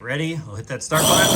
Ready? We'll hit that start button.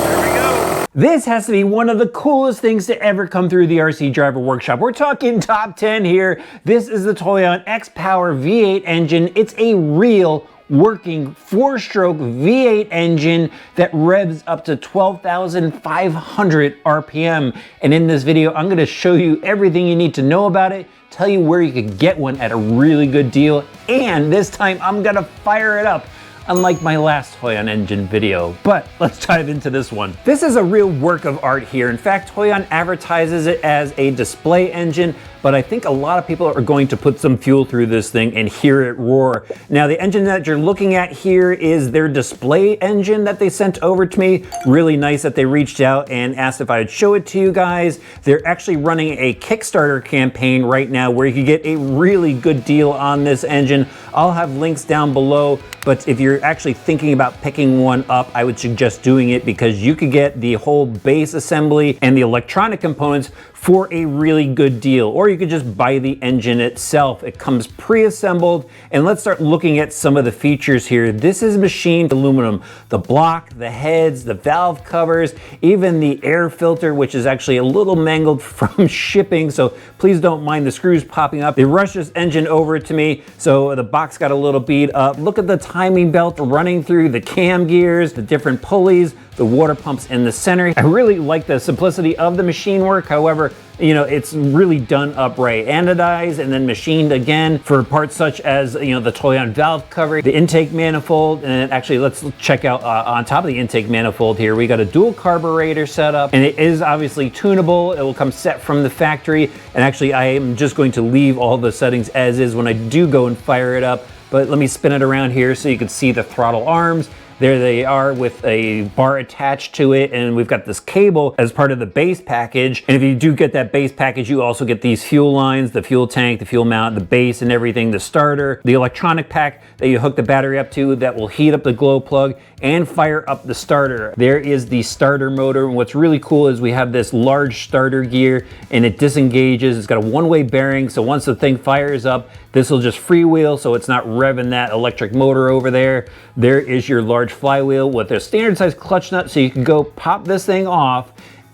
There we go. This has to be one of the coolest things to ever come through the RC Driver Workshop. We're talking top 10 here. This is the Toyan X-Power V8 engine. It's a real working 4-stroke V8 engine that revs up to 12,500 RPM. And in this video, I'm gonna show you everything you need to know about it, tell you where you could get one at a really good deal, and this time I'm gonna fire it up, unlike my last Toyan engine video. But let's dive into this one. This is a real work of art here. In fact, Toyan advertises it as a display engine, but I think a lot of people are going to put some fuel through this thing and hear it roar. Now, the engine that you're looking at here is their display engine that they sent over to me. Really nice that they reached out and asked if I would show it to you guys. They're actually running a Kickstarter campaign right now where you can get a really good deal on this engine. I'll have links down below, but if you're actually thinking about picking one up, I would suggest doing it because you could get the whole base assembly and the electronic components for a really good deal. Or you could just buy the engine itself. It comes pre-assembled, and let's start looking at some of the features here. This is machined aluminum. The block, the heads, the valve covers, even the air filter, which is actually a little mangled from shipping, so please don't mind the screws popping up. They rushed this engine over to me, so the box got a little beat up. Look at the timing belt running through the cam gears, the different pulleys, the water pumps in the center. I really like the simplicity of the machine work. However, you know, it's really done upright, anodized and then machined again for parts such as, you know, the Toyan valve cover, the intake manifold, and then actually let's check out on top of the intake manifold here, we got a dual carburetor setup, and it is obviously tunable. It will come set from the factory, and actually I am just going to leave all the settings as is when I do go and fire it up. But let me spin it around here so you can see the throttle arms. There they are with a bar attached to it, and we've got this cable as part of the base package. And if you do get that base package, you also get these fuel lines, the fuel tank, the fuel mount, the base and everything, the starter, the electronic pack that you hook the battery up to that will heat up the glow plug and fire up the starter. There is the starter motor, and what's really cool is we have this large starter gear and it disengages. It's got a one-way bearing, so once the thing fires up, this will just freewheel, so it's not revving that electric motor over there. There is your large flywheel with a standard size clutch nut, so you can go pop this thing off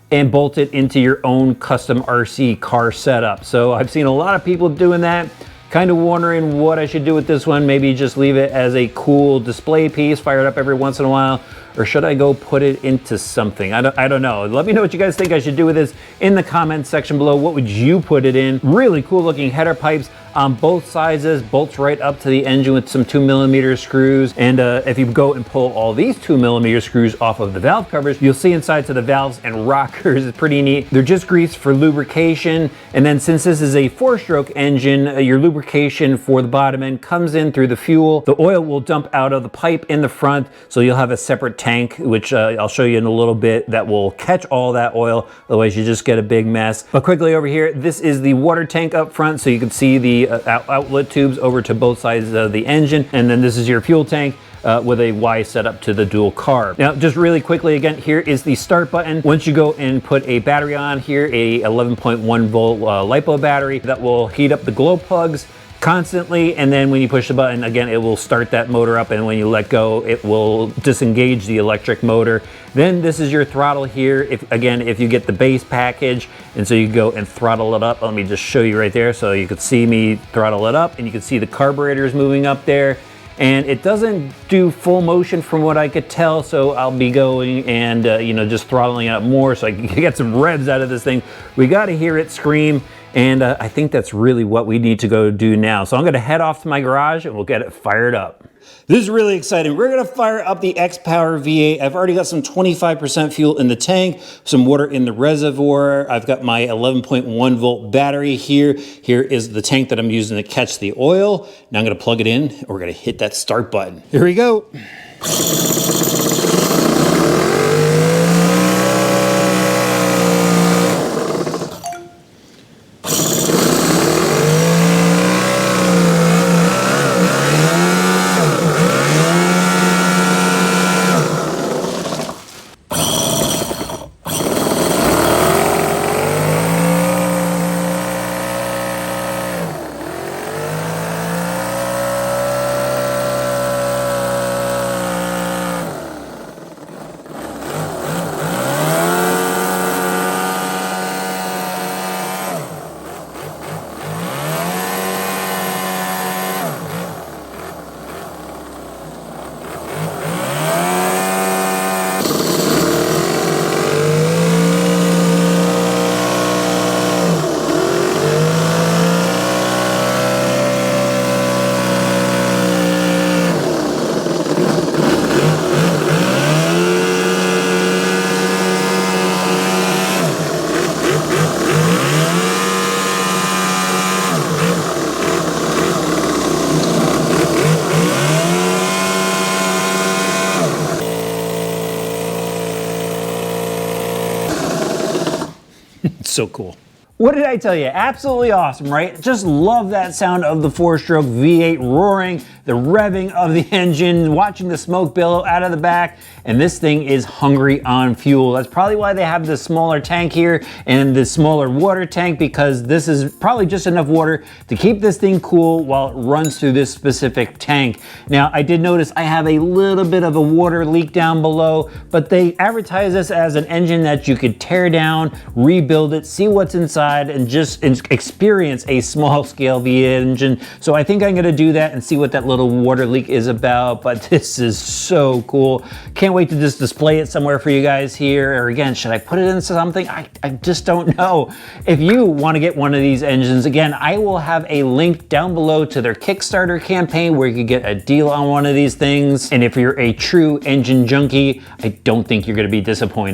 and bolt it into your own custom RC car setup. So I've seen a lot of people doing that. Kind of wondering what I should do with this one. Maybe just leave it as a cool display piece, fire it up every once in a while, or should I go put it into something? I don't know. Let me know what you guys think I should do with this in the comments section below. What would you put it in? Really cool looking header pipes on both sizes, bolts right up to the engine with some 2mm screws. And if you go and pull all these 2mm screws off of the valve covers, you'll see inside to the valves and rockers. It's pretty neat. They're just greased for lubrication. And then since this is a 4-stroke engine, your lubrication for the bottom end comes in through the fuel. The oil will dump out of the pipe in the front, so you'll have a separate tank, which I'll show you in a little bit, that will catch all that oil. Otherwise you just get a big mess. But quickly over here, this is the water tank up front, so you can see the outlet tubes over to both sides of the engine. And then this is your fuel tank with a Y setup to the dual carb. Now, just really quickly again, here is the start button. Once you go and put a battery on here, a 11.1 volt LiPo battery that will heat up the glow plugs constantly, and then when you push the button again, it will start that motor up, and when you let go, it will disengage the electric motor. Then this is your throttle here. If you get the base package, and so you go and throttle it up. Let me just show you right there, so you could see me throttle it up, and you can see the carburetors moving up there. And it doesn't do full motion from what I could tell, so I'll be going and you know, just throttling it up more so I can get some revs out of this thing. We got to hear it scream, and I think that's really what we need to go do now. So I'm going to head off to my garage and we'll get it fired up. This is really exciting. We're gonna fire up the X-Power V8. I've already got some 25% fuel in the tank, some water in the reservoir. I've got my 11.1 volt battery here. Here is the tank that I'm using to catch the oil. Now I'm gonna plug it in, and we're gonna hit that start button. Here we go. So cool. What did I tell you? Absolutely awesome, right? Just love that sound of the 4-stroke V8 roaring, the revving of the engine, watching the smoke billow out of the back, and this thing is hungry on fuel. That's probably why they have the smaller tank here and the smaller water tank, because this is probably just enough water to keep this thing cool while it runs through this specific tank. Now, I did notice I have a little bit of a water leak down below, but they advertise this as an engine that you could tear down, rebuild it, see what's inside, and just experience a small scale V8 engine. So I think I'm gonna do that and see what that little water leak is about, but this is so cool. Can't wait to just display it somewhere for you guys here. Or again, should I put it in something? I just don't know. If you wanna get one of these engines, again, I will have a link down below to their Kickstarter campaign where you can get a deal on one of these things. And if you're a true engine junkie, I don't think you're gonna be disappointed.